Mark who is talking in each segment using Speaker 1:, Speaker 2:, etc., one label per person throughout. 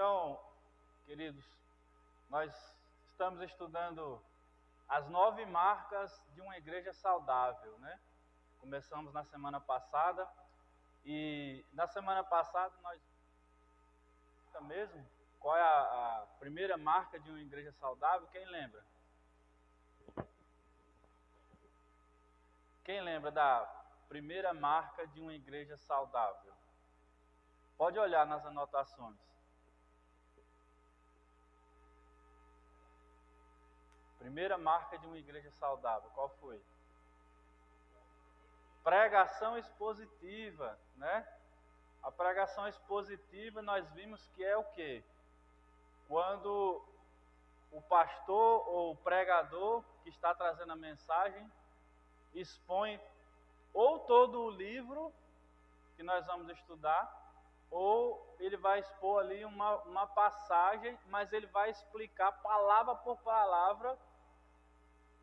Speaker 1: Então, queridos, nós estamos estudando as 9 marcas de uma igreja saudável, né? Começamos na semana passada e na semana passada nós mesmo qual é a primeira marca de uma igreja saudável? Quem lembra? Quem lembra da primeira marca de uma igreja saudável? Pode olhar nas anotações. Primeira marca de uma igreja saudável, qual foi? Pregação expositiva, né? A pregação expositiva nós vimos que é o quê? Quando o pastor ou o pregador que está trazendo a mensagem expõe ou todo o livro que nós vamos estudar, ou ele vai expor ali uma passagem, mas ele vai explicar palavra por palavra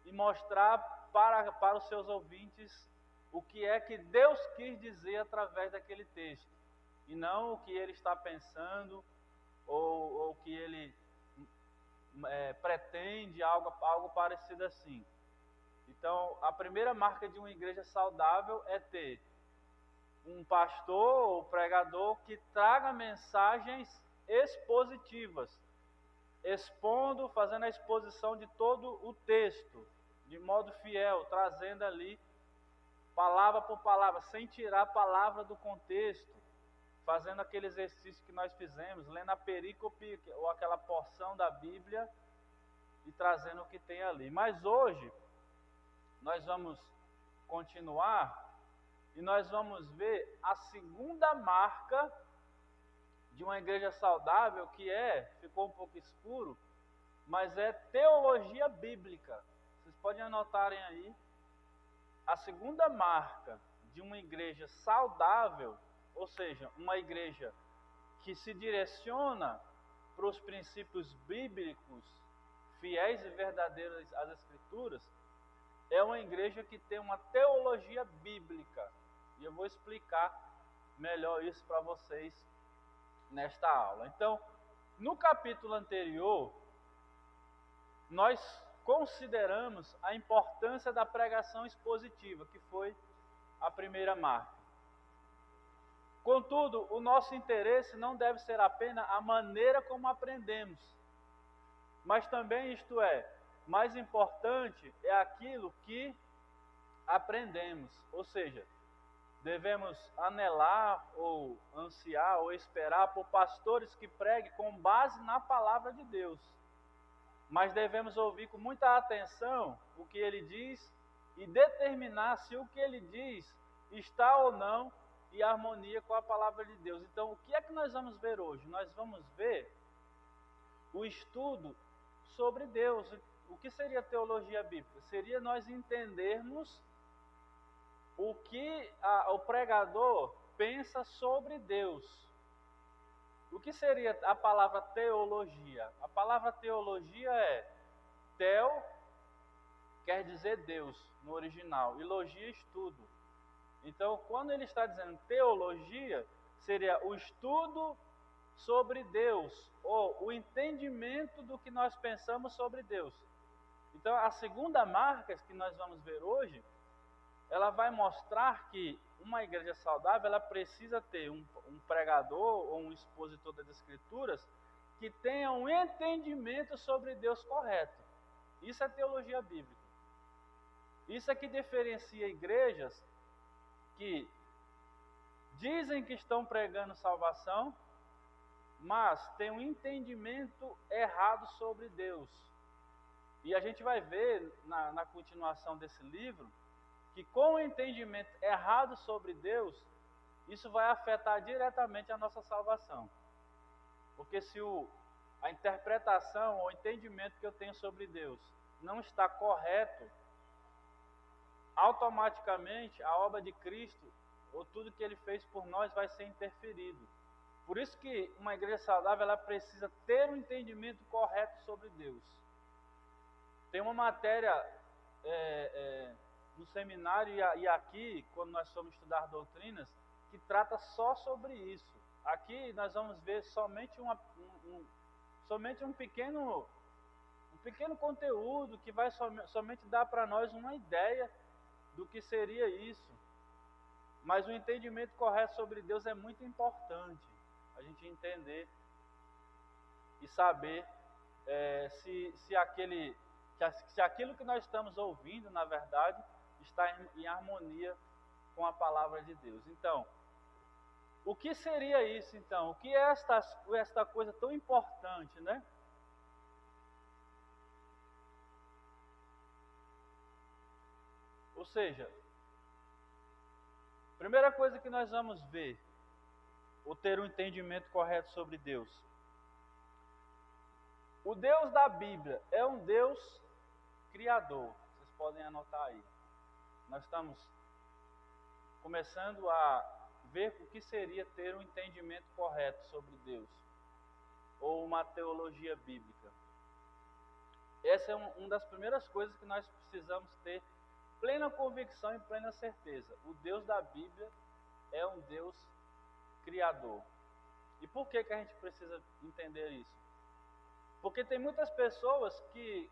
Speaker 1: e mostrar para os seus ouvintes o que é que Deus quis dizer através daquele texto, e não o que ele está pensando ou o que ele pretende, algo parecido assim. Então, a primeira marca de uma igreja saudável é ter um pastor ou pregador que traga mensagens expositivas, expondo, fazendo a exposição de todo o texto, de modo fiel, trazendo ali palavra por palavra, sem tirar a palavra do contexto, fazendo aquele exercício que nós fizemos, lendo a perícope ou aquela porção da Bíblia e trazendo o que tem ali. Mas hoje nós vamos continuar e nós vamos ver a segunda marca de uma igreja saudável, que ficou um pouco escuro, mas é teologia bíblica. Vocês podem anotarem aí. A segunda marca de uma igreja saudável, ou seja, uma igreja que se direciona para os princípios bíblicos, fiéis e verdadeiros às Escrituras, é uma igreja que tem uma teologia bíblica. E eu vou explicar melhor isso para vocês nesta aula. Então, no capítulo anterior, nós consideramos a importância da pregação expositiva, que foi a primeira marca. Contudo, o nosso interesse não deve ser apenas a maneira como aprendemos, mas também, isto é, mais importante é aquilo que aprendemos, ou seja, devemos anelar ou ansiar ou esperar por pastores que preguem com base na palavra de Deus. Mas devemos ouvir com muita atenção o que ele diz e determinar se o que ele diz está ou não em harmonia com a palavra de Deus. Então, o que é que nós vamos ver hoje? Nós vamos ver o estudo sobre Deus. O que seria teologia bíblica? Seria nós entendermos o que o pregador pensa sobre Deus. O que seria a palavra teologia? A palavra teologia teo, quer dizer Deus, no original, e logia, estudo. Então, quando ele está dizendo teologia, seria o estudo sobre Deus, ou o entendimento do que nós pensamos sobre Deus. Então, a segunda marca que nós vamos ver hoje, ela vai mostrar que uma igreja saudável, ela precisa ter um pregador ou um expositor das Escrituras que tenha um entendimento sobre Deus correto. Isso é teologia bíblica. Isso é que diferencia igrejas que dizem que estão pregando salvação, mas têm um entendimento errado sobre Deus. E a gente vai ver na continuação desse livro que com o entendimento errado sobre Deus, isso vai afetar diretamente a nossa salvação. Porque se a interpretação ou o entendimento que eu tenho sobre Deus não está correto, automaticamente a obra de Cristo, ou tudo que Ele fez por nós, vai ser interferido. Por isso que uma igreja saudável, ela precisa ter um entendimento correto sobre Deus. Tem uma matéria no seminário e aqui, quando nós formos estudar doutrinas, que trata só sobre isso. aqui nós vamos ver somente somente um pequeno conteúdo que vai somente dar para nós uma ideia do que seria isso. Mas o entendimento correto sobre Deus é muito importante. A gente entender e saber se aquilo que nós estamos ouvindo, na verdade, está em harmonia com a palavra de Deus. Então, o que seria isso, então? O que é esta coisa tão importante, né? Ou seja, primeira coisa que nós vamos ver, ou ter um entendimento correto sobre Deus. O Deus da Bíblia é um Deus criador. Vocês podem anotar aí. Nós estamos começando a ver o que seria ter um entendimento correto sobre Deus, ou uma teologia bíblica. Essa é uma das primeiras coisas que nós precisamos ter plena convicção e plena certeza. O Deus da Bíblia é um Deus criador. E por que a gente precisa entender isso? Porque tem muitas pessoas que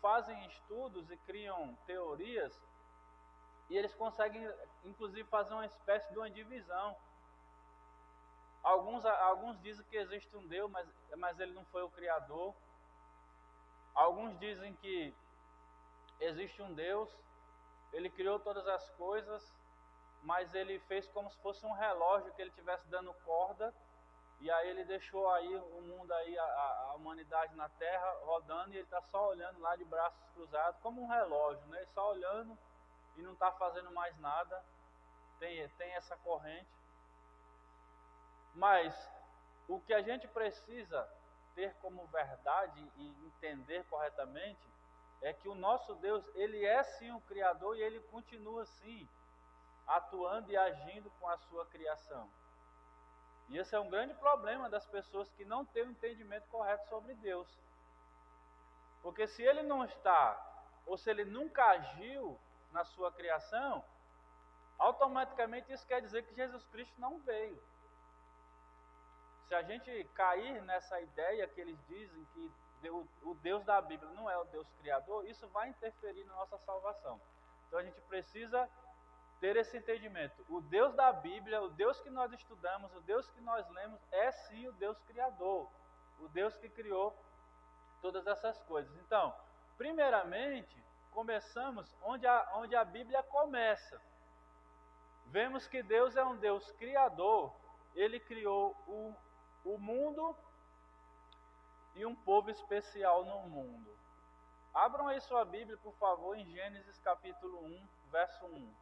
Speaker 1: fazem estudos e criam teorias e eles conseguem, inclusive, fazer uma espécie de uma divisão. Alguns dizem que existe um Deus, mas ele não foi o Criador. Alguns dizem que existe um Deus, ele criou todas as coisas, mas ele fez como se fosse um relógio que ele estivesse dando corda, e aí ele deixou aí o mundo, aí, a humanidade na Terra rodando, e ele está só olhando lá de braços cruzados, como um relógio, né? Só olhando e não está fazendo mais nada. Tem essa corrente. Mas o que a gente precisa ter como verdade e entender corretamente é que o nosso Deus, ele é sim o Criador e ele continua sim atuando e agindo com a sua criação. E esse é um grande problema das pessoas que não têm o entendimento correto sobre Deus. Porque se ele não está, ou se ele nunca agiu na sua criação, automaticamente isso quer dizer que Jesus Cristo não veio. Se a gente cair nessa ideia que eles dizem que o Deus da Bíblia não é o Deus criador, isso vai interferir na nossa salvação. Então a gente precisa ter esse entendimento. O Deus da Bíblia, o Deus que nós estudamos, o Deus que nós lemos, é sim o Deus criador, o Deus que criou todas essas coisas. Então, primeiramente, começamos onde a Bíblia começa. Vemos que Deus é um Deus criador, ele criou o mundo e um povo especial no mundo. Abram aí sua Bíblia, por favor, em Gênesis capítulo 1, verso 1.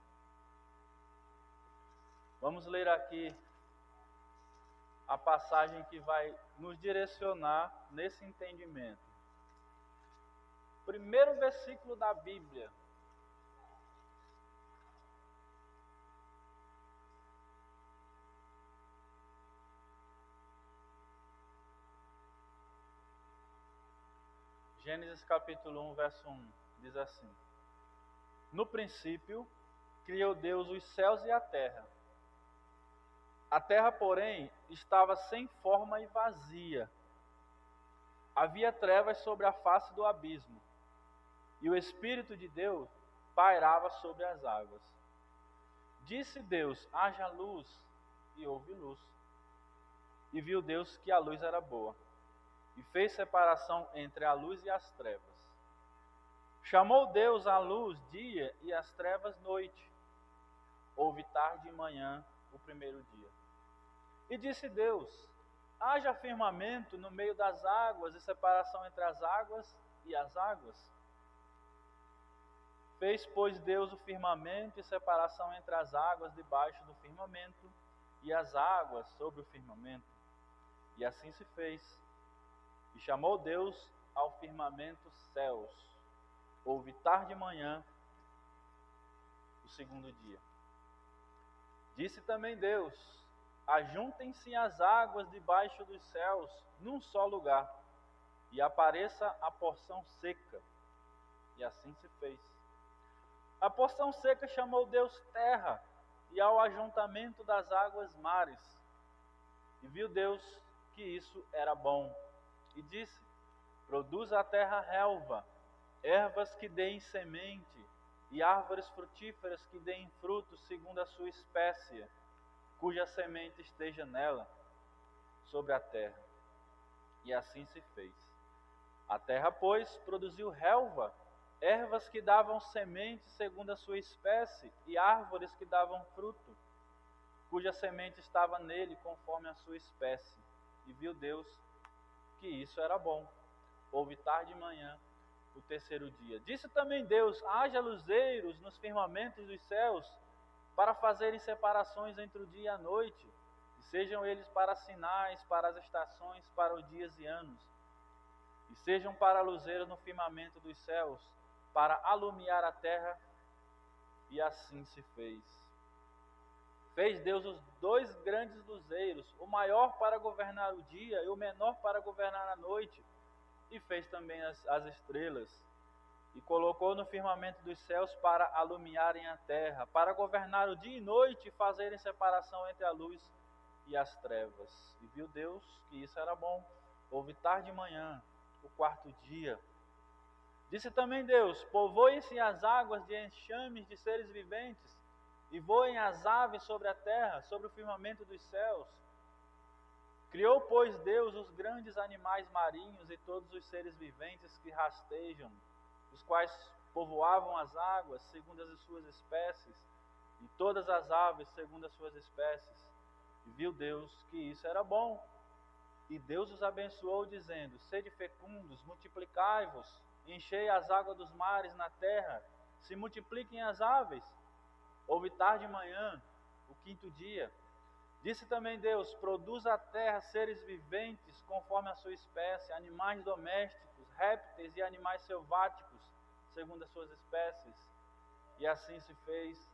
Speaker 1: Vamos ler aqui a passagem que vai nos direcionar nesse entendimento. Primeiro versículo da Bíblia. Gênesis capítulo 1, verso 1, diz assim: No princípio, criou Deus os céus e a terra. A terra, porém, estava sem forma e vazia. Havia trevas sobre a face do abismo, e o Espírito de Deus pairava sobre as águas. Disse Deus: haja luz, e houve luz. E viu Deus que a luz era boa, e fez separação entre a luz e as trevas. Chamou Deus a luz dia e as trevas noite. Houve tarde e manhã o primeiro dia. E disse Deus: haja firmamento no meio das águas e separação entre as águas e as águas. Fez, pois, Deus o firmamento e separação entre as águas debaixo do firmamento e as águas sobre o firmamento. E assim se fez. E chamou Deus ao firmamento céus. Houve tarde e manhã o segundo dia. Disse também Deus: ajuntem-se as águas debaixo dos céus num só lugar, e apareça a porção seca. E assim se fez. A porção seca chamou Deus terra, e ao ajuntamento das águas mares. E viu Deus que isso era bom. E disse: produz a terra relva, ervas que deem semente, e árvores frutíferas que deem frutos segundo a sua espécie, cuja semente esteja nela, sobre a terra. E assim se fez. A terra, pois, produziu relva, ervas que davam semente segundo a sua espécie, e árvores que davam fruto, cuja semente estava nele conforme a sua espécie. E viu Deus que isso era bom. Houve tarde e manhã, o terceiro dia. Disse também Deus: haja luzeiros nos firmamentos dos céus, para fazerem separações entre o dia e a noite, e sejam eles para sinais, para as estações, para os dias e anos, e sejam para luzeiros no firmamento dos céus, para alumiar a terra. E assim se fez. Fez Deus os dois grandes luzeiros, o maior para governar o dia e o menor para governar a noite, e fez também as estrelas, e colocou no firmamento dos céus para alumiarem a terra, para governar o dia e noite e fazerem separação entre a luz e as trevas. E viu Deus que isso era bom. Houve tarde e manhã, o quarto dia. Disse também Deus: povoem-se as águas de enxames de seres viventes, e voem as aves sobre a terra, sobre o firmamento dos céus. Criou, pois, Deus os grandes animais marinhos e todos os seres viventes que rastejam, os quais povoavam as águas segundo as suas espécies, e todas as aves segundo as suas espécies. E viu Deus que isso era bom. E Deus os abençoou, dizendo: sede fecundos, multiplicai-vos, enchei as águas dos mares na terra, se multipliquem as aves. Houve tarde e manhã, o quinto dia. Disse também Deus: produz a terra seres viventes conforme a sua espécie, animais domésticos, répteis e animais selváticos, segundo as suas espécies. E assim se fez.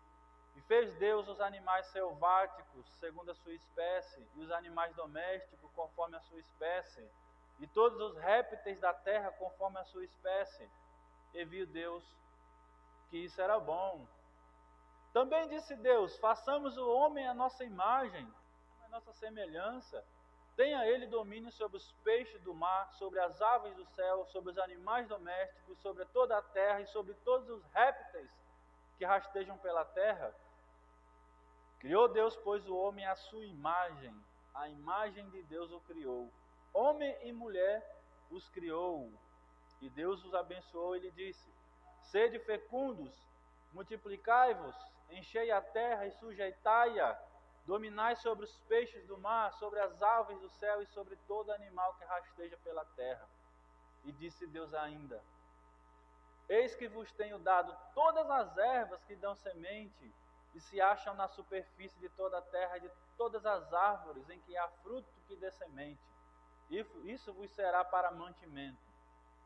Speaker 1: E fez Deus os animais selváticos, segundo a sua espécie, e os animais domésticos, conforme a sua espécie, e todos os répteis da terra, conforme a sua espécie. E viu Deus que isso era bom. Também disse Deus: façamos o homem à nossa imagem, à nossa semelhança. Tenha ele domínio sobre os peixes do mar, sobre as aves do céu, sobre os animais domésticos, sobre toda a terra e sobre todos os répteis que rastejam pela terra. Criou Deus, pois, o homem à sua imagem, a imagem de Deus o criou. Homem e mulher os criou. E Deus os abençoou e lhe disse: sede fecundos, multiplicai-vos, enchei a terra e sujeitai-a, dominai sobre os peixes do mar, sobre as aves do céu e sobre todo animal que rasteja pela terra. E disse Deus ainda: eis que vos tenho dado todas as ervas que dão semente e se acham na superfície de toda a terra, e de todas as árvores em que há fruto que dê semente. Isso vos será para mantimento.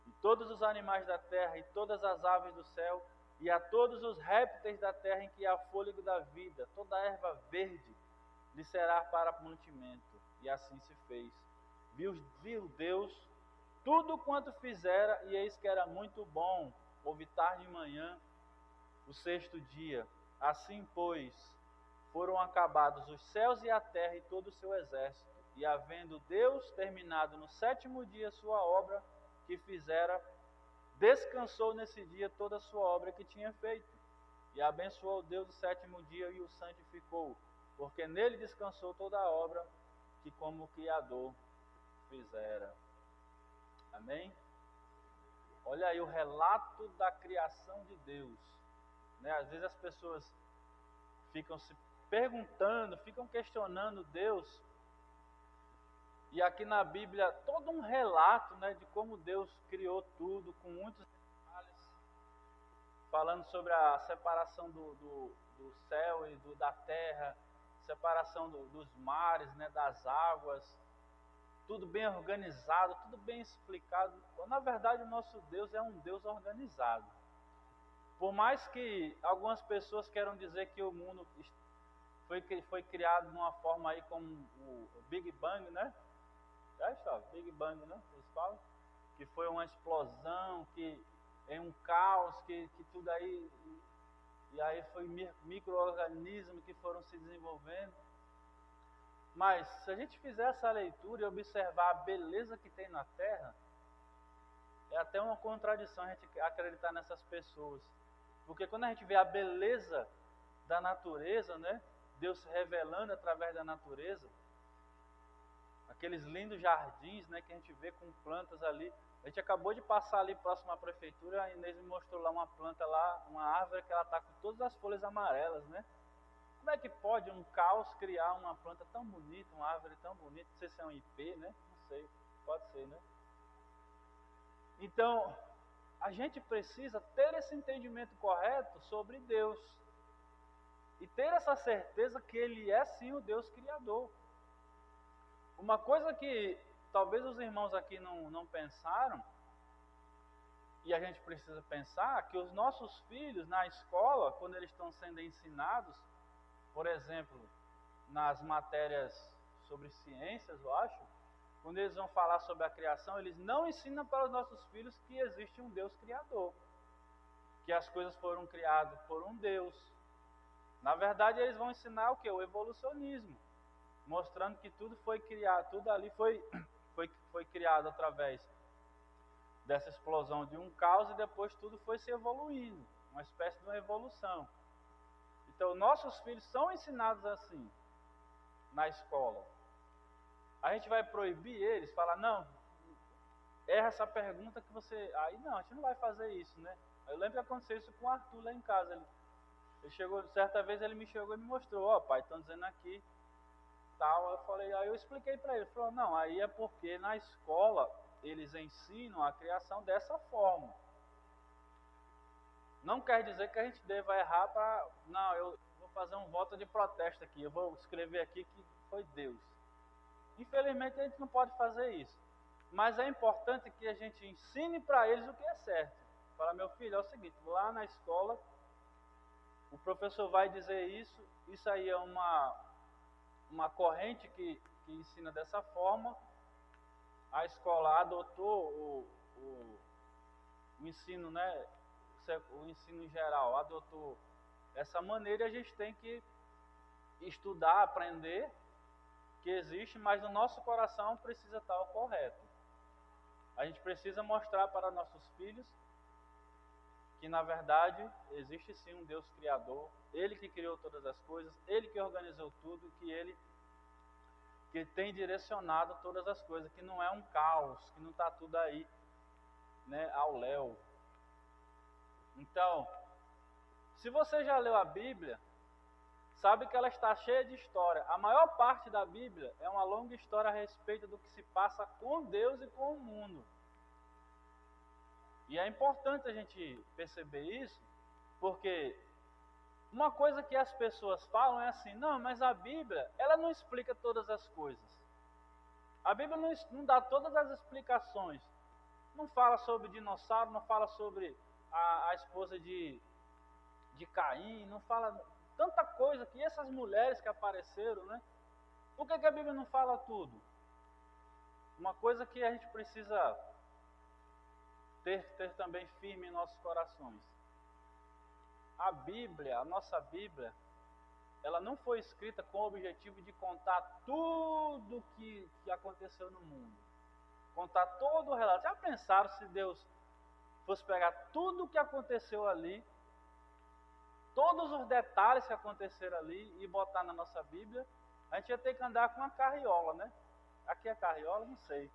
Speaker 1: E todos os animais da terra e todas as aves do céu, e a todos os répteis da terra em que há fôlego da vida, toda a erva verde lhe será para mantimento. E assim se fez. Viu Deus tudo quanto fizera, e eis que era muito bom. Houve tarde e manhã, o sexto dia. Assim, pois, foram acabados os céus e a terra e todo o seu exército. E havendo Deus terminado no sétimo dia sua obra que fizera, descansou nesse dia toda a sua obra que tinha feito. E abençoou Deus o sétimo dia e o santificou, porque nele descansou toda a obra que como Criador fizera. Amém? Olha aí o relato da criação de Deus. Às vezes as pessoas ficam se perguntando, ficam questionando Deus. E aqui na Bíblia, todo um relato, de como Deus criou tudo, com muitos detalhes, falando sobre a separação do céu e da terra, separação dos mares, das águas, tudo bem organizado, tudo bem explicado. Na verdade, o nosso Deus é um Deus organizado. Por mais que algumas pessoas queiram dizer que o mundo foi criado de uma forma aí como o Big Bang, Big Bang, eles falam, que foi uma explosão, que é um caos, que tudo aí, e aí foi micro-organismos que foram se desenvolvendo. Mas se a gente fizer essa leitura e observar a beleza que tem na terra, é até uma contradição a gente acreditar nessas pessoas. Porque quando a gente vê a beleza da natureza, né? Deus se revelando através da natureza, aqueles lindos jardins, né, que a gente vê com plantas ali. A gente acabou de passar ali próximo à prefeitura, a Inês me mostrou lá uma planta lá, uma árvore que ela está com todas as folhas amarelas, né? Como é que pode um caos criar uma planta tão bonita, uma árvore tão bonita? Não sei se é um IP, né? Não sei, pode ser, né? Então, a gente precisa ter esse entendimento correto sobre Deus e ter essa certeza que Ele é sim o Deus Criador. Uma coisa que talvez os irmãos aqui não pensaram, e a gente precisa pensar, que os nossos filhos na escola, quando eles estão sendo ensinados, por exemplo, nas matérias sobre ciências, eu acho, quando eles vão falar sobre a criação, eles não ensinam para os nossos filhos que existe um Deus Criador, que as coisas foram criadas por um Deus. Na verdade, eles vão ensinar o quê? O evolucionismo, mostrando que tudo foi criado, tudo ali foi criado através dessa explosão de um caos e depois tudo foi se evoluindo, uma espécie de uma evolução. Então, nossos filhos são ensinados assim na escola. A gente vai proibir eles, falar, não, erra essa pergunta que você... Aí não, a gente não vai fazer isso, né? Eu lembro que aconteceu isso com o Arthur lá em casa. Ele chegou, certa vez ele me chegou e me mostrou, ó, pai, estão dizendo aqui, tal. Eu falei, aí eu expliquei para ele, ele falou, não, aí é porque na escola eles ensinam a criação dessa forma. Não quer dizer que a gente deva errar para... Não, eu vou fazer um voto de protesto aqui, eu vou escrever aqui que foi Deus. Infelizmente a gente não pode fazer isso. Mas é importante que a gente ensine para eles o que é certo. Fala, meu filho, é o seguinte, lá na escola, o professor vai dizer isso aí é uma corrente que ensina dessa forma. A escola adotou o ensino, né? O ensino em geral adotou essa maneira, e a gente tem que estudar, aprender que existe, mas no nosso coração precisa estar o correto. A gente precisa mostrar para nossos filhos que na verdade existe sim um Deus Criador, Ele que criou todas as coisas, Ele que organizou tudo, que Ele que tem direcionado todas as coisas, que não é um caos, que não está tudo aí, né, ao léu. Então, se você já leu a Bíblia, sabe que ela está cheia de história. A maior parte da Bíblia é uma longa história a respeito do que se passa com Deus e com o mundo. E é importante a gente perceber isso, porque uma coisa que as pessoas falam é assim, não, mas a Bíblia, ela não explica todas as coisas. A Bíblia não dá todas as explicações. Não fala sobre dinossauro, não fala sobre a esposa de Caim, não fala tanta coisa que essas mulheres que apareceram, né? Por que a Bíblia não fala tudo? Uma coisa que a gente precisa ter também firme em nossos corações. A Bíblia, a nossa Bíblia, ela não foi escrita com o objetivo de contar tudo que aconteceu no mundo. Contar todo o relato. Já pensaram se Deus fosse pegar tudo o que aconteceu ali, todos os detalhes que aconteceram ali e botar na nossa Bíblia? A gente ia ter que andar com uma carriola, né? Aqui é carriola? Não sei.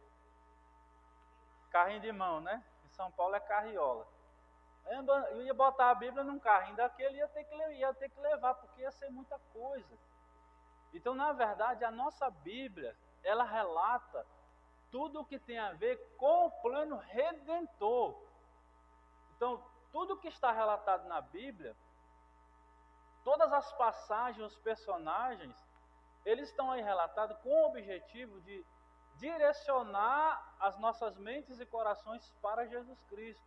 Speaker 1: Carrinho de mão, né? Em São Paulo é carriola. Eu ia botar a Bíblia num carrinho daquele, ia ter que levar, porque ia ser muita coisa. Então, na verdade, a nossa Bíblia, ela relata tudo o que tem a ver com o plano redentor. Então, tudo que está relatado na Bíblia, todas as passagens, os personagens, eles estão aí relatados com o objetivo de direcionar as nossas mentes e corações para Jesus Cristo.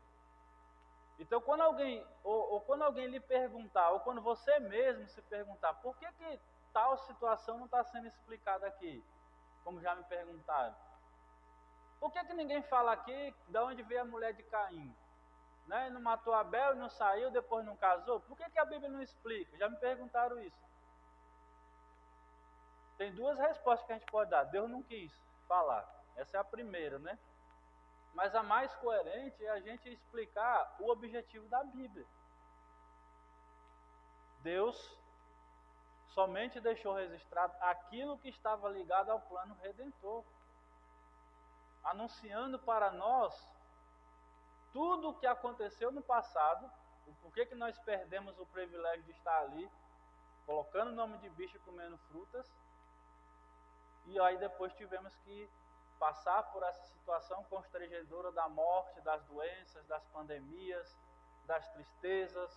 Speaker 1: Então, quando alguém, ou quando alguém lhe perguntar, ou quando você mesmo se perguntar, por que tal situação não está sendo explicada aqui? Como já me perguntaram. Por que ninguém fala aqui de onde veio a mulher de Caim? Né? Não matou Abel, não saiu, depois não casou? Por que a Bíblia não explica? Já me perguntaram isso. Tem duas respostas que a gente pode dar. Deus não quis falar. Essa é a primeira, né? Mas a mais coerente é a gente explicar o objetivo da Bíblia. Deus somente deixou registrado aquilo que estava ligado ao plano redentor, anunciando para nós tudo o que aconteceu no passado, o porquê que nós perdemos o privilégio de estar ali, colocando o nome de bicho e comendo frutas, e aí depois tivemos que passar por essa situação constrangedora da morte, das doenças, das pandemias, das tristezas,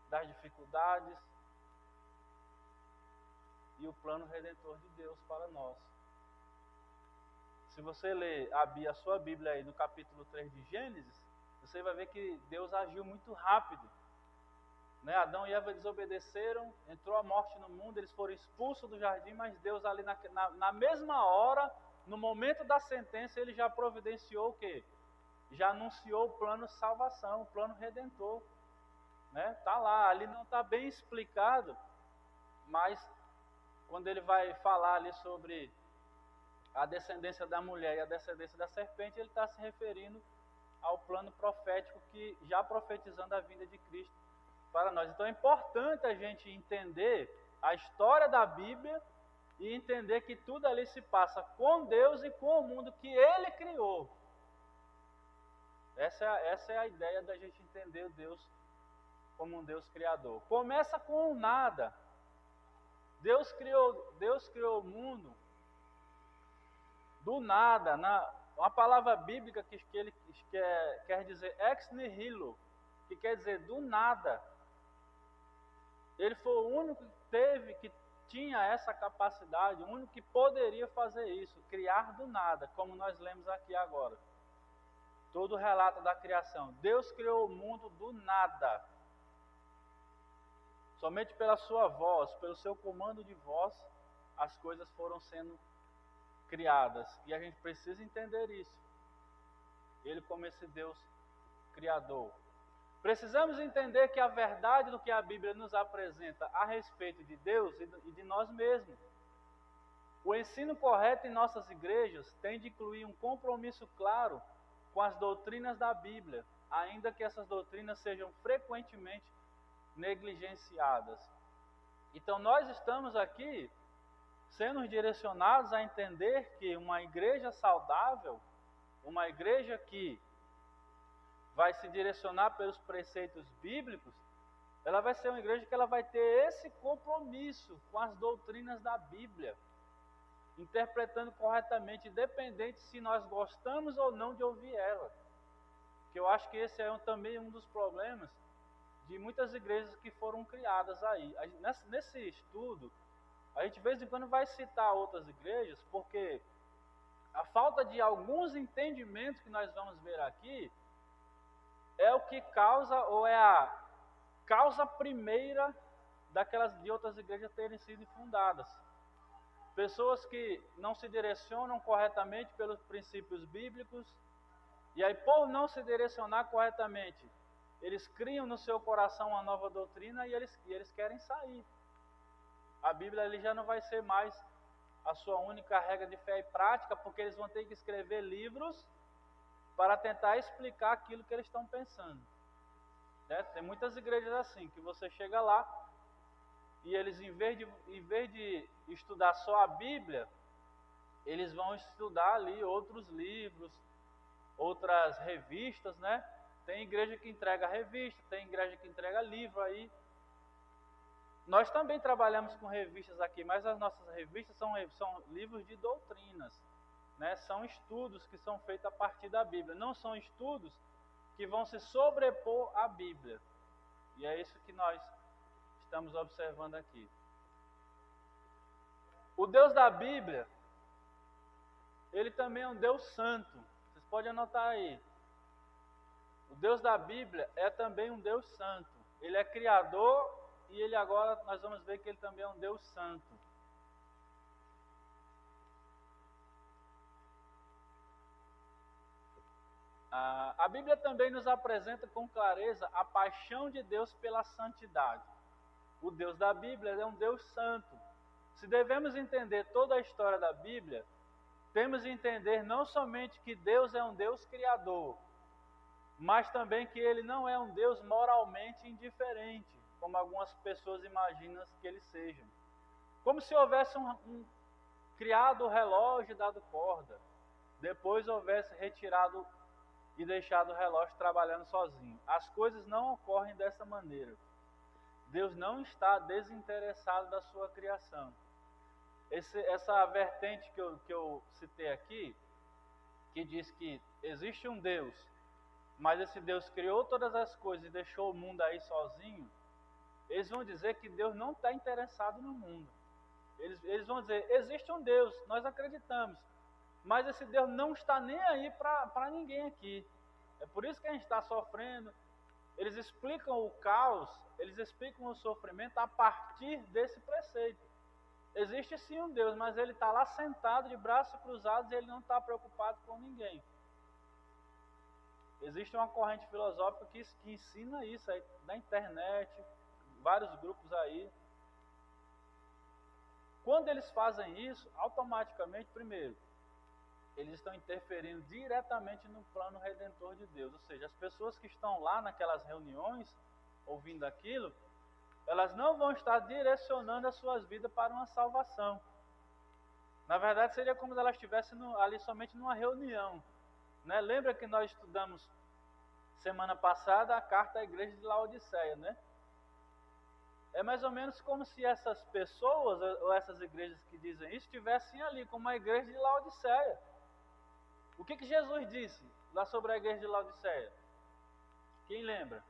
Speaker 1: das dificuldades, e o plano redentor de Deus para nós. Se você ler a sua Bíblia aí no capítulo 3 de Gênesis, você vai ver que Deus agiu muito rápido. Né? Adão e Eva desobedeceram, entrou a morte no mundo, eles foram expulsos do jardim, mas Deus ali na mesma hora, no momento da sentença, ele já providenciou o quê? Já anunciou o plano de salvação, o plano redentor. Né? Tá lá, ali não está bem explicado, mas quando ele vai falar ali sobre a descendência da mulher e a descendência da serpente, ele está se referindo ao plano profético que já profetizando a vinda de Cristo para nós. Então é importante a gente entender a história da Bíblia e entender que tudo ali se passa com Deus e com o mundo que Ele criou. Essa é a ideia da gente entender Deus como um Deus criador. Começa com o nada. Deus criou o mundo do nada. Uma palavra bíblica que ele quer dizer ex nihilo, que quer dizer do nada. Ele foi o único que tinha essa capacidade, o único que poderia fazer isso, criar do nada, como nós lemos aqui agora. Todo o relato da criação. Deus criou o mundo do nada. Somente pela sua voz, pelo seu comando de voz, as coisas foram sendo criadas. E a gente precisa entender isso. Ele como esse Deus criador. Precisamos entender que a verdade do que a Bíblia nos apresenta a respeito de Deus e de nós mesmos. O ensino correto em nossas igrejas tem de incluir um compromisso claro com as doutrinas da Bíblia, ainda que essas doutrinas sejam frequentemente negligenciadas. Então nós estamos aqui sendo direcionados a entender que uma igreja saudável, uma igreja que vai se direcionar pelos preceitos bíblicos, ela vai ser uma igreja que ela vai ter esse compromisso com as doutrinas da Bíblia, interpretando corretamente, independente se nós gostamos ou não de ouvir ela. Que eu acho que esse é também um dos problemas de muitas igrejas que foram criadas aí. Nesse estudo, a gente de vez em quando vai citar outras igrejas, porque a falta de alguns entendimentos que nós vamos ver aqui é o que causa, ou é a causa primeira de outras igrejas terem sido fundadas. Pessoas que não se direcionam corretamente pelos princípios bíblicos, e aí por não se direcionar corretamente, eles criam no seu coração uma nova doutrina e eles querem sair. A Bíblia ali já não vai ser mais a sua única regra de fé e prática, porque eles vão ter que escrever livros para tentar explicar aquilo que eles estão pensando. Né? Tem muitas igrejas assim, que você chega lá e eles, em vez de estudar só a Bíblia, eles vão estudar ali outros livros, outras revistas, né? Tem igreja que entrega revista, tem igreja que entrega livro aí. Nós também trabalhamos com revistas aqui, mas as nossas revistas são livros de doutrinas, né? São estudos que são feitos a partir da Bíblia, não são estudos que vão se sobrepor à Bíblia. E é isso que nós estamos observando aqui. O Deus da Bíblia, ele também é um Deus santo. Vocês podem anotar aí. O Deus da Bíblia é também um Deus santo. Ele é criador e ele agora nós vamos ver que ele também é um Deus santo. A Bíblia também nos apresenta com clareza a paixão de Deus pela santidade. O Deus da Bíblia é um Deus santo. Se devemos entender toda a história da Bíblia, temos de entender não somente que Deus é um Deus criador, mas também que Ele não é um Deus moralmente indiferente, como algumas pessoas imaginam que Ele seja. Como se houvesse criado o relógio e dado corda, depois houvesse retirado e deixado o relógio trabalhando sozinho. As coisas não ocorrem dessa maneira. Deus não está desinteressado da sua criação. Essa vertente que eu citei aqui, que diz que existe um Deus, mas esse Deus criou todas as coisas e deixou o mundo aí sozinho, eles vão dizer que Deus não está interessado no mundo. Eles vão dizer, existe um Deus, nós acreditamos, mas esse Deus não está nem aí para ninguém aqui. É por isso que a gente está sofrendo. Eles explicam o caos, eles explicam o sofrimento a partir desse preceito. Existe sim um Deus, mas Ele está lá sentado de braços cruzados e Ele não está preocupado com ninguém. Existe uma corrente filosófica que ensina isso aí, na internet, vários grupos aí. Quando eles fazem isso, automaticamente, primeiro, eles estão interferindo diretamente no plano redentor de Deus. Ou seja, as pessoas que estão lá naquelas reuniões, ouvindo aquilo, elas não vão estar direcionando as suas vidas para uma salvação. Na verdade, seria como se elas estivessem ali somente numa reunião. Né? Lembra que nós estudamos semana passada a carta à igreja de Laodiceia, né? É mais ou menos como se essas pessoas, ou essas igrejas que dizem isso, estivessem ali, como a igreja de Laodiceia. O que Jesus disse lá sobre a igreja de Laodiceia? Quem lembra?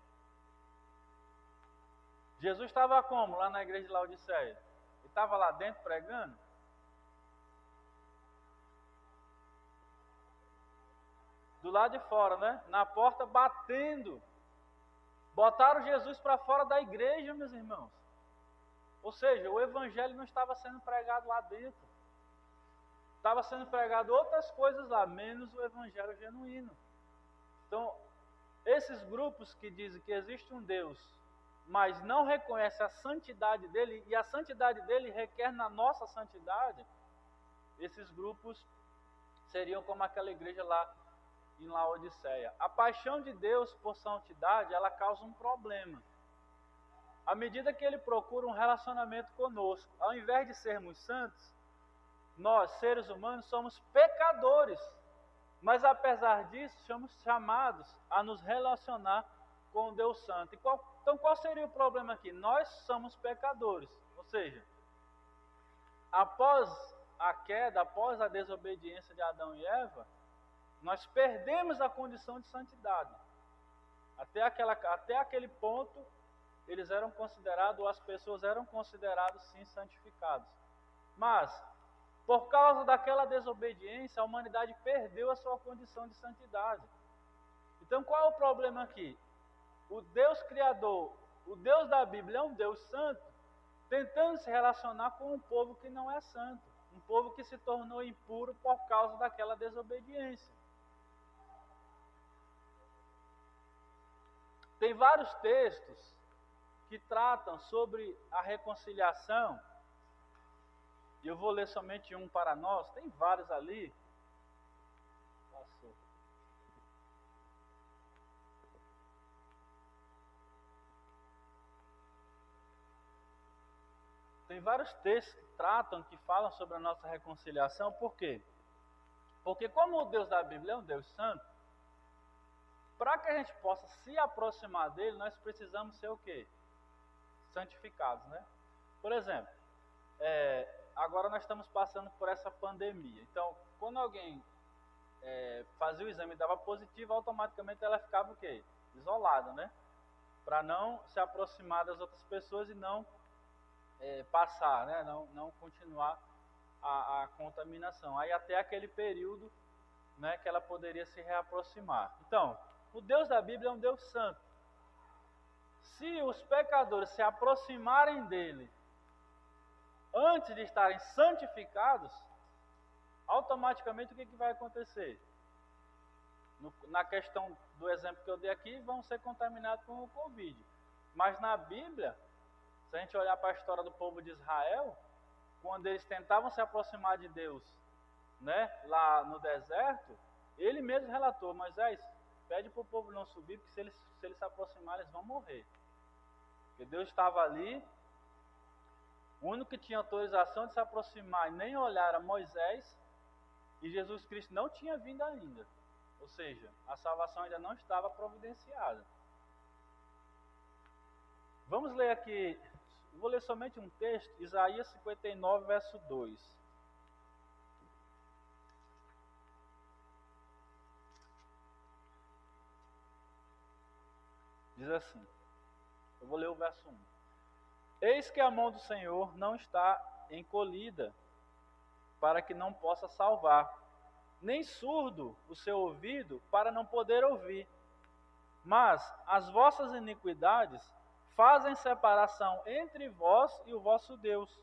Speaker 1: Jesus estava como lá na igreja de Laodiceia? Ele estava lá dentro pregando? Do lado de fora, né? Na porta batendo. Botaram Jesus para fora da igreja, meus irmãos. Ou seja, o evangelho não estava sendo pregado lá dentro. Estava sendo pregado outras coisas lá, menos o evangelho genuíno. Então, esses grupos que dizem que existe um Deus, mas não reconhecem a santidade dele, e a santidade dele requer na nossa santidade, esses grupos seriam como aquela igreja lá em Laodiceia. A paixão de Deus por santidade, ela causa um problema. À medida que Ele procura um relacionamento conosco, ao invés de sermos santos, nós, seres humanos, somos pecadores. Mas apesar disso, somos chamados a nos relacionar com Deus Santo. Então qual seria o problema aqui? Nós somos pecadores. Ou seja, após a queda, após a desobediência de Adão e Eva, nós perdemos a condição de santidade. Até aquele ponto, eles eram considerados, ou as pessoas eram consideradas sim santificados. Mas, por causa daquela desobediência, a humanidade perdeu a sua condição de santidade. Então qual é o problema aqui? O Deus Criador, o Deus da Bíblia é um Deus santo, tentando se relacionar com um povo que não é santo. Um povo que se tornou impuro por causa daquela desobediência. Tem vários textos que tratam sobre a reconciliação, e eu vou ler somente um para nós, tem vários ali. Passou. Tem vários textos que tratam, que falam sobre a nossa reconciliação, por quê? Porque como o Deus da Bíblia é um Deus santo, para que a gente possa se aproximar dele, nós precisamos ser o quê? Santificados, né? Por exemplo, agora nós estamos passando por essa pandemia. Então, quando alguém fazia o exame e dava positivo, automaticamente ela ficava o quê? Isolada, né? Para não se aproximar das outras pessoas e não passar, né? Não continuar a contaminação. Aí até aquele período, né, que ela poderia se reaproximar. Então, o Deus da Bíblia é um Deus santo. Se os pecadores se aproximarem dele antes de estarem santificados, automaticamente o que vai acontecer? Na questão do exemplo que eu dei aqui, vão ser contaminados com o Covid. Mas na Bíblia, se a gente olhar para a história do povo de Israel, quando eles tentavam se aproximar de Deus, né, lá no deserto, ele mesmo relatou: Moisés, pede para o povo não subir, porque se eles se aproximarem, eles vão morrer. Porque Deus estava ali, o único que tinha autorização de se aproximar e nem olhar era Moisés, e Jesus Cristo não tinha vindo ainda. Ou seja, a salvação ainda não estava providenciada. Vamos ler aqui, vou ler somente um texto, Isaías 59, verso 2. Diz assim, eu vou ler o verso 1. Eis que a mão do Senhor não está encolhida, para que não possa salvar, nem surdo o seu ouvido, para não poder ouvir. Mas as vossas iniquidades fazem separação entre vós e o vosso Deus,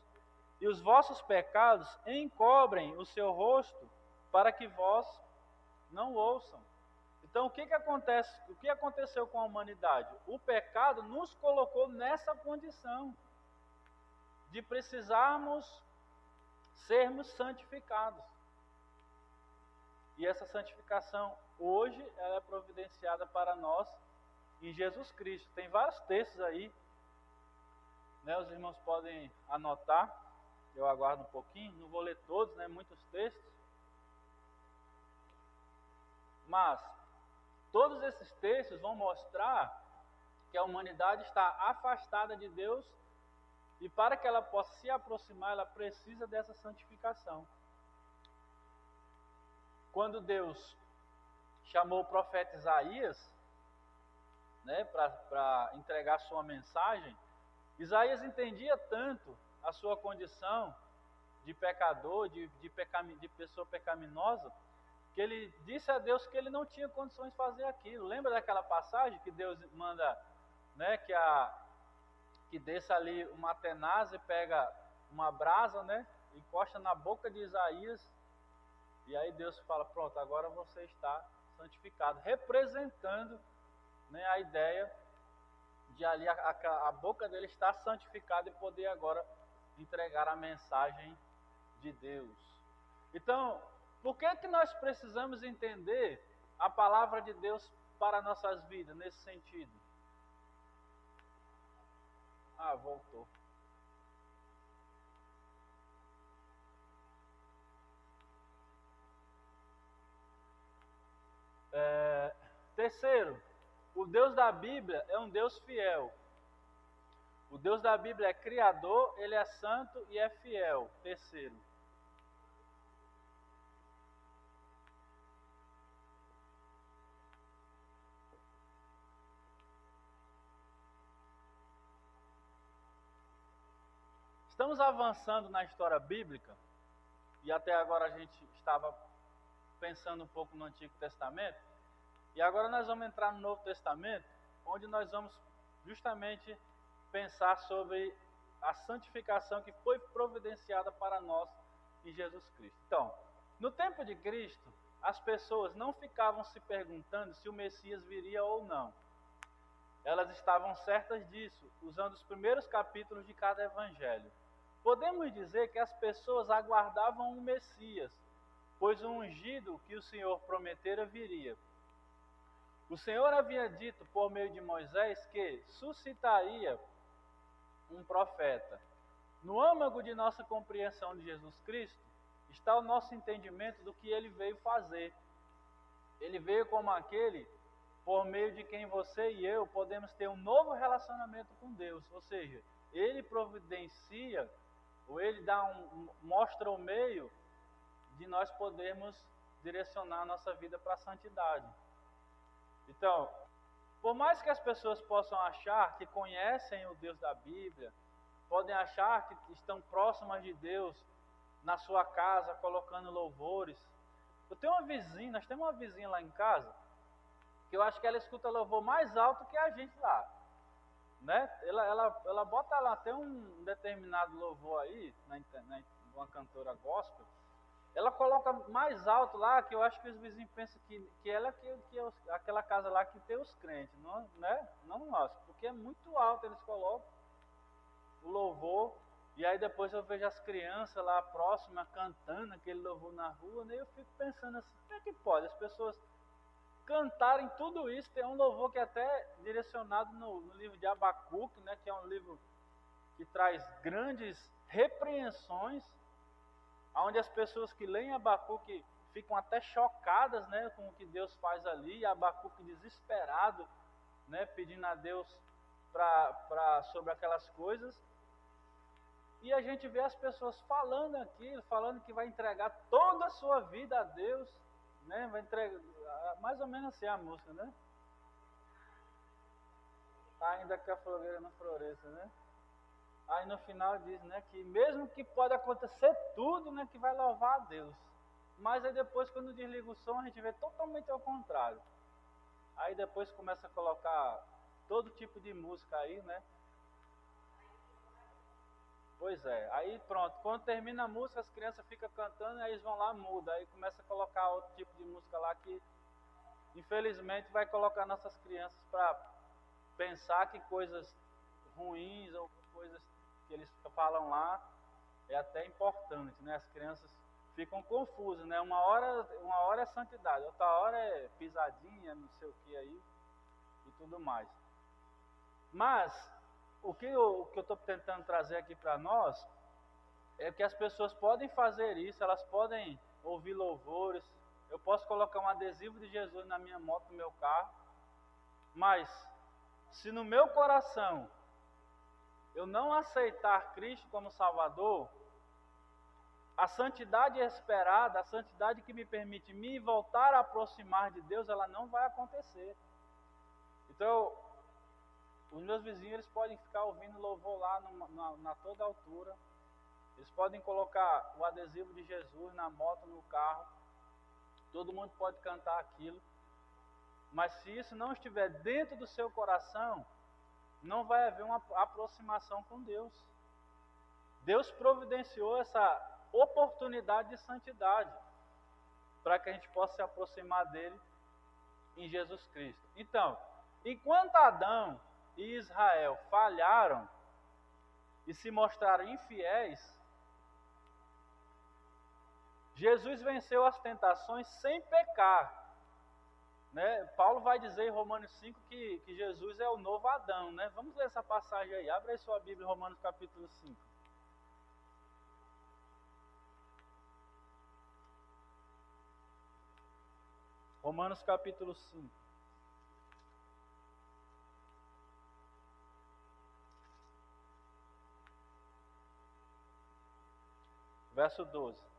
Speaker 1: e os vossos pecados encobrem o seu rosto, para que vós não ouçam. Então, o que acontece? O que aconteceu com a humanidade? O pecado nos colocou nessa condição de precisarmos sermos santificados. E essa santificação hoje ela é providenciada para nós em Jesus Cristo. Tem vários textos aí, né? Os irmãos podem anotar. Eu aguardo um pouquinho, não vou ler todos, né? Muitos textos. Mas todos esses textos vão mostrar que a humanidade está afastada de Deus e para que ela possa se aproximar, ela precisa dessa santificação. Quando Deus chamou o profeta Isaías, né, para entregar sua mensagem, Isaías entendia tanto a sua condição de pecador, de pessoa pecaminosa, que ele disse a Deus que ele não tinha condições de fazer aquilo. Lembra daquela passagem que Deus manda, né, que desça ali uma tenaz e pega uma brasa, né, encosta na boca de Isaías, e aí Deus fala: pronto, agora você está santificado, representando, né, a ideia de ali a boca dele estar santificada e poder agora entregar a mensagem de Deus. Então, por que nós precisamos entender a palavra de Deus para nossas vidas nesse sentido? Ah, voltou. Terceiro, o Deus da Bíblia é um Deus fiel. O Deus da Bíblia é criador, ele é santo e é fiel. Terceiro. Estamos avançando na história bíblica, e até agora a gente estava pensando um pouco no Antigo Testamento, e agora nós vamos entrar no Novo Testamento, onde nós vamos justamente pensar sobre a santificação que foi providenciada para nós em Jesus Cristo. Então, no tempo de Cristo, as pessoas não ficavam se perguntando se o Messias viria ou não. Elas estavam certas disso, usando os primeiros capítulos de cada evangelho. Podemos dizer que as pessoas aguardavam um Messias, pois o ungido que o Senhor prometera viria. O Senhor havia dito por meio de Moisés que suscitaria um profeta. No âmago de nossa compreensão de Jesus Cristo está o nosso entendimento do que ele veio fazer. Ele veio como aquele por meio de quem você e eu podemos ter um novo relacionamento com Deus. Ou seja, ele providencia, ou ele mostra o meio de nós podermos direcionar a nossa vida para a santidade. Então, por mais que as pessoas possam achar que conhecem o Deus da Bíblia, podem achar que estão próximas de Deus na sua casa, colocando louvores. Eu tenho uma vizinha, nós temos uma vizinha lá em casa, que eu acho que ela escuta louvor mais alto que a gente lá. Né? Ela bota lá, tem um determinado louvor aí, uma cantora gospel, ela coloca mais alto lá, que eu acho que os vizinhos pensam que ela é aquela casa lá que tem os crentes, não, né? Não nós, porque é muito alto, eles colocam o louvor. E aí depois eu vejo as crianças lá próximas cantando aquele louvor na rua, né? Eu fico pensando assim, como é que pode as pessoas cantarem tudo isso? Tem um louvor que é até direcionado no livro de Abacuque, né? Que é um livro que traz grandes repreensões, onde as pessoas que leem Abacuque ficam até chocadas, né, com o que Deus faz ali, e Abacuque desesperado, né, pedindo a Deus sobre aquelas coisas. E a gente vê as pessoas falando aquilo, falando que vai entregar toda a sua vida a Deus, né, vai entregar, mais ou menos assim a música, né? Ainda que a floreira não floresça, né? Aí no final diz, né, que mesmo que pode acontecer tudo, né, que vai louvar a Deus. Mas aí depois, quando desliga o som, a gente vê totalmente ao contrário. Aí depois começa a colocar todo tipo de música aí, né? Pois é, aí pronto, quando termina a música, as crianças ficam cantando, aí eles vão lá, muda, aí começa a colocar outro tipo de música lá que, infelizmente, vai colocar nossas crianças para pensar que coisas ruins ou coisas que eles falam lá é até importante, né? As crianças ficam confusas, né? Uma hora é santidade, outra hora é pisadinha, não sei o que aí e tudo mais. Mas o que eu estou tentando trazer aqui para nós é que as pessoas podem fazer isso, elas podem ouvir louvores, eu posso colocar um adesivo de Jesus na minha moto, no meu carro, mas se no meu coração eu não aceitar Cristo como Salvador, a santidade esperada, a santidade que me permite me voltar a aproximar de Deus, ela não vai acontecer. Então, os meus vizinhos, eles podem ficar ouvindo louvor lá na toda altura, eles podem colocar o adesivo de Jesus na moto, no carro, todo mundo pode cantar aquilo, mas se isso não estiver dentro do seu coração, não vai haver uma aproximação com Deus. Deus providenciou essa oportunidade de santidade para que a gente possa se aproximar dele em Jesus Cristo. Então, enquanto Adão e Israel falharam e se mostraram infiéis, Jesus venceu as tentações sem pecar. Né? Paulo vai dizer em Romanos 5 que Jesus é o novo Adão. Né? Vamos ler essa passagem aí. Abre aí sua Bíblia, Romanos capítulo 5. Romanos capítulo 5. Verso 12.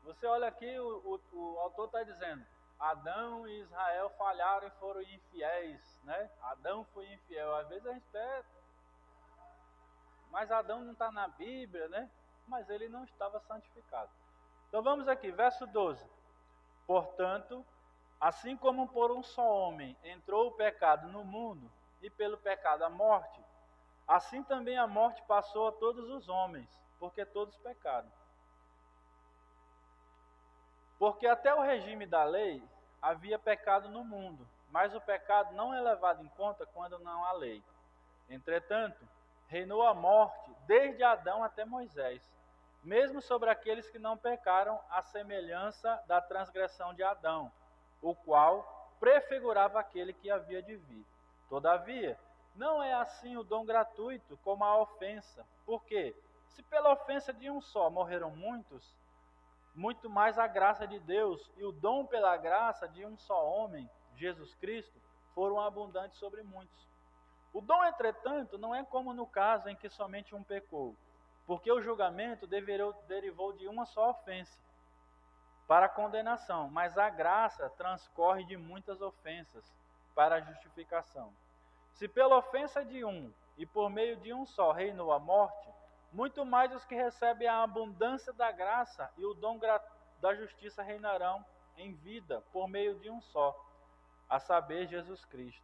Speaker 1: Você olha aqui, o autor está dizendo, Adão e Israel falharam e foram infiéis, né? Adão foi infiel. Às vezes a gente até... Mas Adão não está na Bíblia, né? Mas ele não estava santificado. Então vamos aqui, verso 12. Portanto, assim como por um só homem entrou o pecado no mundo, e pelo pecado a morte, assim também a morte passou a todos os homens, porque todos pecaram. Porque até o regime da lei havia pecado no mundo, mas o pecado não é levado em conta quando não há lei. Entretanto, reinou a morte desde Adão até Moisés, mesmo sobre aqueles que não pecaram, à semelhança da transgressão de Adão, o qual prefigurava aquele que havia de vir. Todavia, não é assim o dom gratuito como a ofensa, porque, se pela ofensa de um só morreram muitos, muito mais a graça de Deus e o dom pela graça de um só homem, Jesus Cristo, foram abundantes sobre muitos. O dom, entretanto, não é como no caso em que somente um pecou, porque o julgamento derivou de uma só ofensa, para a condenação, mas a graça transcorre de muitas ofensas, para a justificação. Se pela ofensa de um, e por meio de um só, reinou a morte, muito mais os que recebem a abundância da graça e o dom da justiça reinarão em vida, por meio de um só, a saber, Jesus Cristo.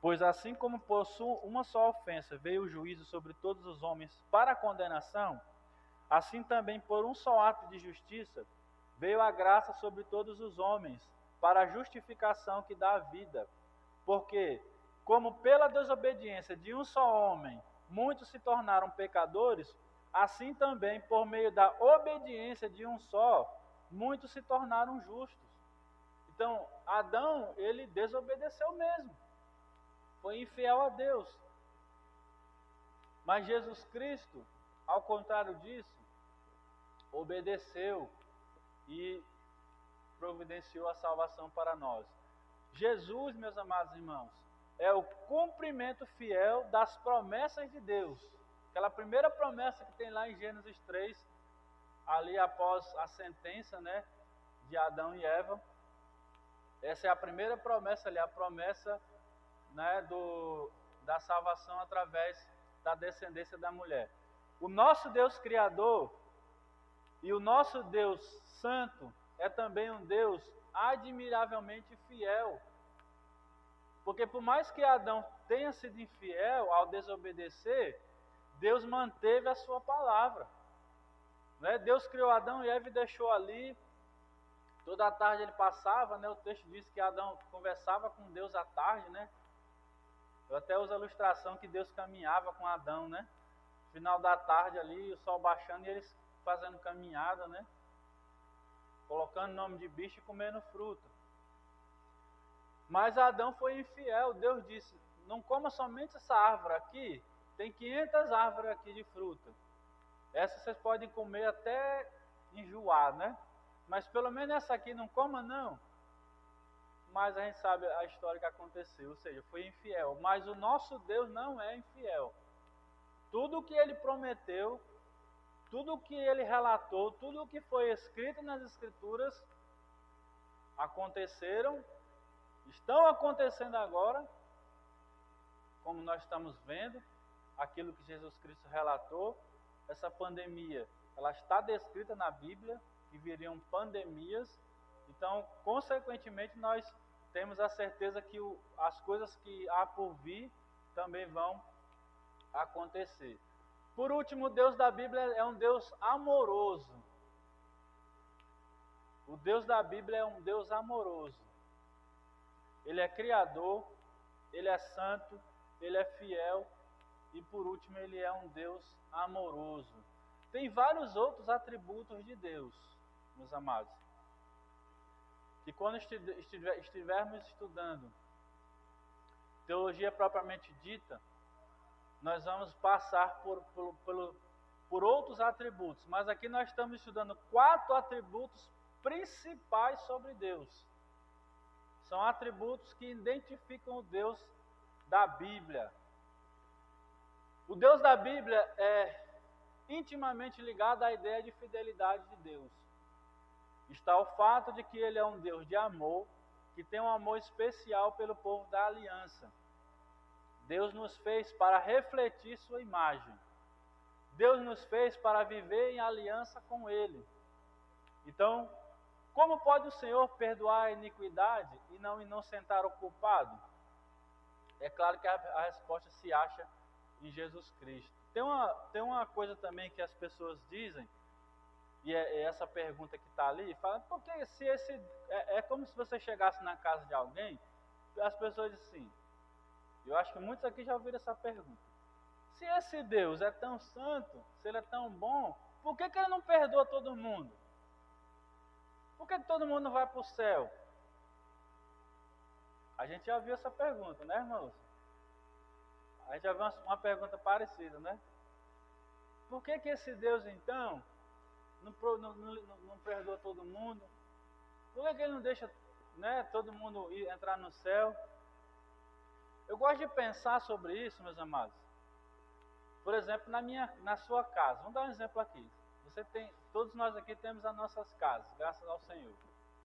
Speaker 1: Pois assim como por uma só ofensa veio o juízo sobre todos os homens para a condenação, assim também por um só ato de justiça veio a graça sobre todos os homens para a justificação que dá a vida. Porque como pela desobediência de um só homem, muitos se tornaram pecadores, assim também, por meio da obediência de um só, muitos se tornaram justos. Então, Adão, ele desobedeceu mesmo. Foi infiel a Deus. Mas Jesus Cristo, ao contrário disso, obedeceu e providenciou a salvação para nós. Jesus, meus amados irmãos, é o cumprimento fiel das promessas de Deus. Aquela primeira promessa que tem lá em Gênesis 3, ali após a sentença, né, de Adão e Eva. Essa é a primeira promessa ali, a promessa, né, da salvação através da descendência da mulher. O nosso Deus Criador e o nosso Deus Santo é também um Deus admiravelmente fiel. Porque por mais que Adão tenha sido infiel ao desobedecer, Deus manteve a sua palavra. Né? Deus criou Adão e Eva e deixou ali. Toda a tarde ele passava, né? O texto diz que Adão conversava com Deus à tarde, né? Eu até uso a ilustração que Deus caminhava com Adão, né? Final da tarde ali, o sol baixando e eles fazendo caminhada, né? Colocando nome de bicho e comendo fruta. Mas Adão foi infiel. Deus disse, não coma somente essa árvore aqui, tem 500 árvores aqui de fruta. Essa vocês podem comer até enjoar, né? Mas pelo menos essa aqui não coma não. Mas a gente sabe a história que aconteceu, ou seja, foi infiel. Mas o nosso Deus não é infiel. Tudo o que ele prometeu, tudo o que ele relatou, tudo o que foi escrito nas Escrituras, aconteceram, estão acontecendo agora, como nós estamos vendo, aquilo que Jesus Cristo relatou. Essa pandemia, ela está descrita na Bíblia, que viriam pandemias. Então, consequentemente, nós temos a certeza que as coisas que há por vir também vão acontecer. Por último, o Deus da Bíblia é um Deus amoroso. O Deus da Bíblia é um Deus amoroso. Ele é criador, ele é santo, ele é fiel e por último ele é um Deus amoroso. Tem vários outros atributos de Deus, meus amados, que quando estivermos estudando teologia propriamente dita, nós vamos passar por outros atributos, mas aqui nós estamos estudando 4 atributos principais sobre Deus. São atributos que identificam o Deus da Bíblia. O Deus da Bíblia é intimamente ligado à ideia de fidelidade de Deus. Está o fato de que ele é um Deus de amor, que tem um amor especial pelo povo da aliança. Deus nos fez para refletir sua imagem. Deus nos fez para viver em aliança com ele. Então, como pode o Senhor perdoar a iniquidade e não inocentar o culpado? É claro que a resposta se acha em Jesus Cristo. Tem uma coisa também que as pessoas dizem, e é essa pergunta que está ali, fala, porque se esse... É como se você chegasse na casa de alguém, e as pessoas dizem assim, eu acho que muitos aqui já ouviram essa pergunta, se esse Deus é tão santo, se ele é tão bom, por que ele não perdoa todo mundo? Por que todo mundo não vai para o céu? A gente já viu essa pergunta, né, irmãos? A gente já viu uma pergunta parecida, né? Por que esse Deus, então, não perdoa todo mundo? Por que ele não deixa, né, todo mundo entrar no céu? Eu gosto de pensar sobre isso, meus amados. Por exemplo, na sua casa. Vamos dar um exemplo aqui. Todos nós aqui temos as nossas casas, graças ao Senhor.